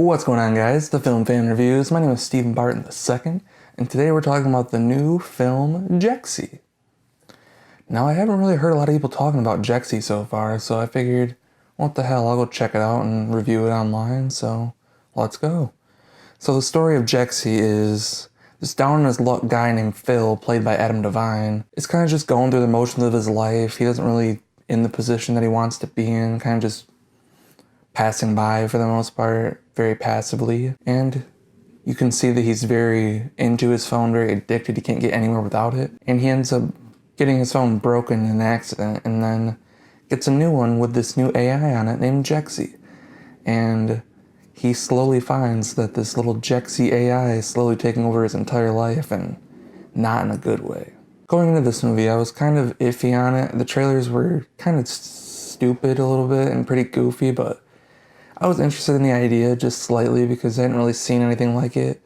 What's going on, guys? The Film Fan Reviews. My name is Stephen Barton II, and today we're talking about the new film, Jexi. Now, I haven't really heard a lot of people talking about Jexi so far, so I figured, what the hell, I'll go check it out and review it online, so let's go. So the story of Jexi is this down-on-his-luck guy named Phil, played by Devine. Is kind of just going through the motions of his life. He doesn't really in the position that he wants to be in, kind of just passing by for the most part, very passively. And you can see that he's very into his phone, very addicted. He can't get anywhere without it. And he ends up getting his phone broken in an accident and then gets a new one with this new AI on it named Jexi. And he slowly finds that this little Jexi AI is slowly taking over his entire life, and not in a good way. Going into this movie, I was kind of iffy on it. The trailers were kind of stupid a little bit and pretty goofy, but I was interested in the idea just slightly because I hadn't really seen anything like it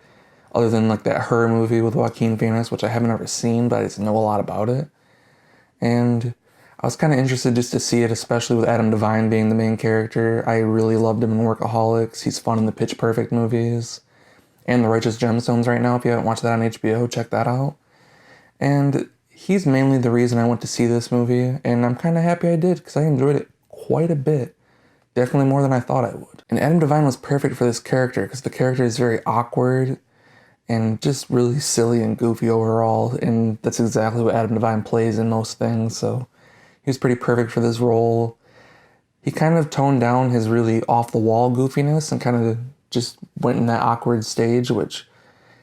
other than like that Her movie with Joaquin Phoenix, which I haven't ever seen, but I just know a lot about it. And I was kind of interested just to see it, especially with Devine being the main character. I really loved him in Workaholics. He's fun in the Pitch Perfect movies and The Righteous Gemstones right now. If you haven't watched that on HBO, check that out. And he's mainly the reason I went to see this movie, and I'm kind of happy I did because I enjoyed it quite a bit. Definitely more than I thought I would. And Devine was perfect for this character because the character is very awkward and just really silly and goofy overall, and that's exactly what Devine plays in most things, so he was pretty perfect for this role. He kind of toned down his really off-the-wall goofiness and kind of just went in that awkward stage, which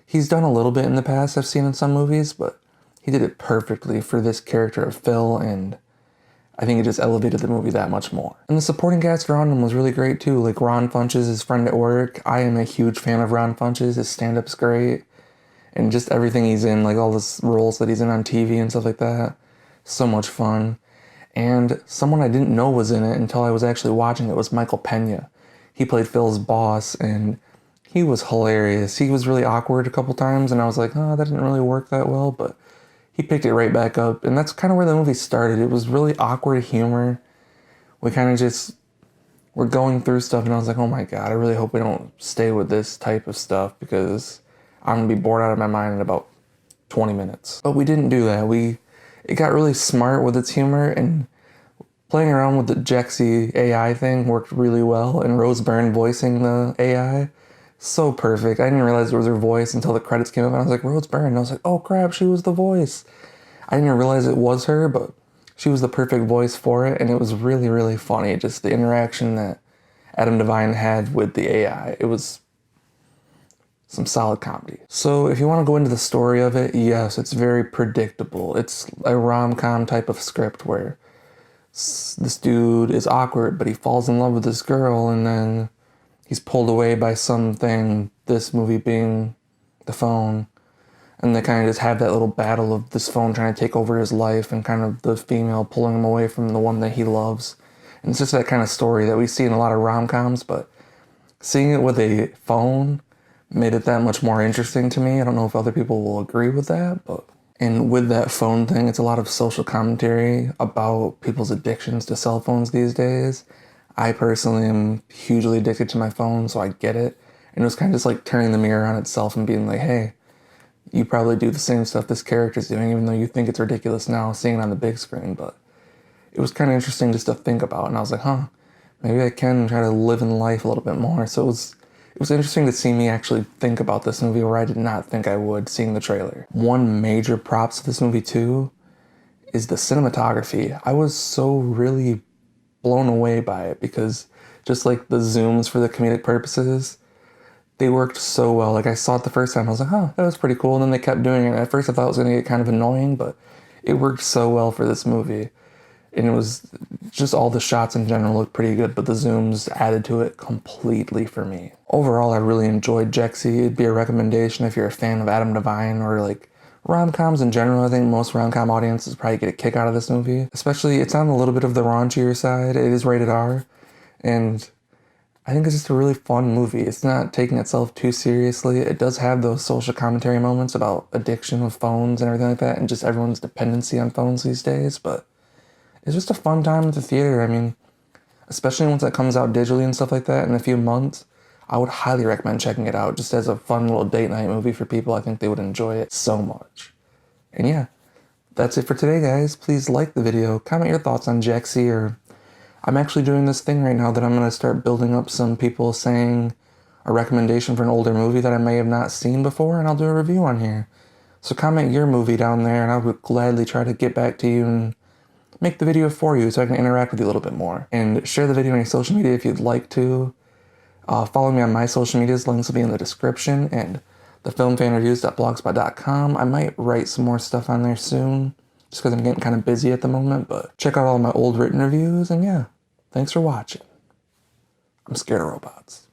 he's done a little bit in the past I've seen in some movies, but he did it perfectly for this character of Phil, and I think it just elevated the movie that much more. And the supporting cast around him was really great too. Like Ron Funches, his friend at work. I am a huge fan of Ron Funches. His stand-up's great. And just everything he's in, like all the roles that he's in on TV and stuff like that. So much fun. And someone I didn't know was in it until I was actually watching it was Michael Pena. He played Phil's boss, and he was hilarious. He was really awkward a couple times, and I was like, oh, that didn't really work that well, but he picked it right back up, and that's kind of where the movie started. It was really awkward humor. We kind of just were going through stuff, and I was like, oh my god, I really hope we don't stay with this type of stuff because I'm going to be bored out of my mind in about 20 minutes. But we didn't do that. It got really smart with its humor, and playing around with the Jexi AI thing worked really well, and Rose Byrne voicing the AI, so perfect. I didn't realize it was her voice until the credits came up, and I was like, Rose Byrne. And I was like, oh crap, she was the voice. I didn't realize it was her, but she was the perfect voice for it, and it was really, really funny. Just the interaction that Devine had with the AI. It was some solid comedy. So if you want to go into the story of it, yes, it's very predictable. It's a rom-com type of script where this dude is awkward, but he falls in love with this girl, and then he's pulled away by something, this movie being the phone, and they kind of just have that little battle of this phone trying to take over his life and kind of the female pulling him away from the one that he loves. And it's just that kind of story that we see in a lot of rom-coms, but seeing it with a phone made it that much more interesting to me. I don't know if other people will agree with that, but and with that phone thing, it's a lot of social commentary about people's addictions to cell phones these days. I personally am hugely addicted to my phone, so I get it. And it was kind of just like turning the mirror on itself and being like, hey, you probably do the same stuff this character's doing, even though you think it's ridiculous now seeing it on the big screen. But it was kind of interesting just to think about. And I was like, huh, maybe I can try to live in life a little bit more. So it was interesting to see me actually think about this movie where I did not think I would seeing the trailer. One major props to this movie too is the cinematography. I was so really blown away by it because just like the zooms for the comedic purposes, they worked so well. Like I saw it the first time, I was like, oh, that was pretty cool. And then they kept doing it. At first I thought it was gonna get kind of annoying, but it worked so well for this movie. And it was just all the shots in general looked pretty good, but the zooms added to it completely for me. Overall, I really enjoyed Jexi. It'd be a recommendation if you're a fan of Devine or like rom-coms in general. I think most rom-com audiences probably get a kick out of this movie. Especially, it's on a little bit of the raunchier side. It is rated R. And I think it's just a really fun movie. It's not taking itself too seriously. It does have those social commentary moments about addiction with phones and everything like that, and just everyone's dependency on phones these days, but it's just a fun time at the theater. I mean, especially once it comes out digitally and stuff like that in a few months, I would highly recommend checking it out just as a fun little date night movie for people. I think they would enjoy it so much. And yeah, that's it for today, guys. Please like the video, comment your thoughts on Jexi, or I'm actually doing this thing right now that I'm going to start building up some people saying a recommendation for an older movie that I may have not seen before, and I'll do a review on here. So comment your movie down there, and I would gladly try to get back to you and make the video for you so I can interact with you a little bit more. And share the video on your social media if you'd like to. Follow me on my social medias, links will be in the description, and thefilmfanreviews.blogspot.com. I might write some more stuff on there soon, just because I'm getting kind of busy at the moment, but check out all my old written reviews, and yeah, thanks for watching. I'm scared of robots.